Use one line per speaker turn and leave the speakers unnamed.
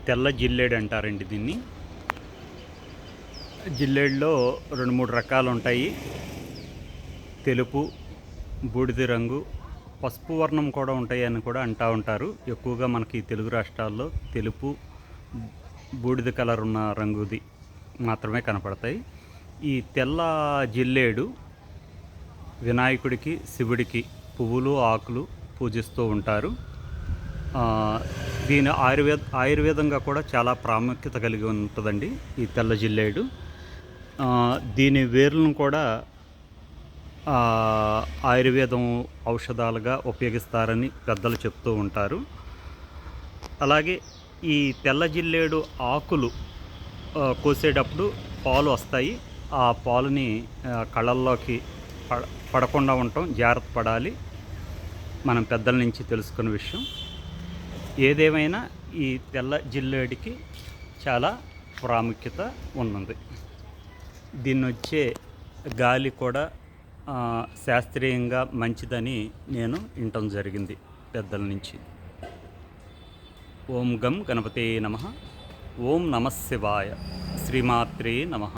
తెల్ల జిల్లేడు అంటారండి దీన్ని. జిల్లేడులో 2, 3 రకాలు ఉంటాయి. తెలుపు, బూడిద రంగు, పసుపు వర్ణం కూడా ఉంటాయి అని కూడా అంటూ ఉంటారు. ఎక్కువగా మనకి తెలుగు రాష్ట్రాల్లో తెలుపు, బూడిద కలర్ ఉన్న రంగుది మాత్రమే కనపడతాయి. ఈ తెల్ల జిల్లేడు వినాయకుడికి, శివుడికి పువ్వులు, ఆకులు పూజిస్తూ ఉంటారు. దీని ఆయుర్వేదంగా కూడా చాలా ప్రాముఖ్యత కలిగి ఉంటుందండి ఈ తెల్ల జిల్లేడు. దీని వేర్లను కూడా ఆయుర్వేదం ఔషధాలుగా ఉపయోగిస్తారని పెద్దలు చెప్తూ ఉంటారు. అలాగే ఈ తెల్ల జిల్లేడు ఆకులు కోసేటప్పుడు పాలు వస్తాయి. ఆ పాలుని కళ్ళల్లోకి పడకుండా ఉండటం జాగ్రత్త పడాలి. మనం పెద్దల నుంచి తెలుసుకున్న విషయం. ఏదేమైనా ఈ తెల్ల జిల్లేడికి చాలా ప్రాముఖ్యత ఉన్నది. దీన్ని వచ్చే గాలి కూడా శాస్త్రీయంగా మంచిదని నేను వినటం జరిగింది పెద్దల నుంచి. ఓం గం గణపతే నమః. ఓం నమః శివాయ. శ్రీమాత్రే నమః.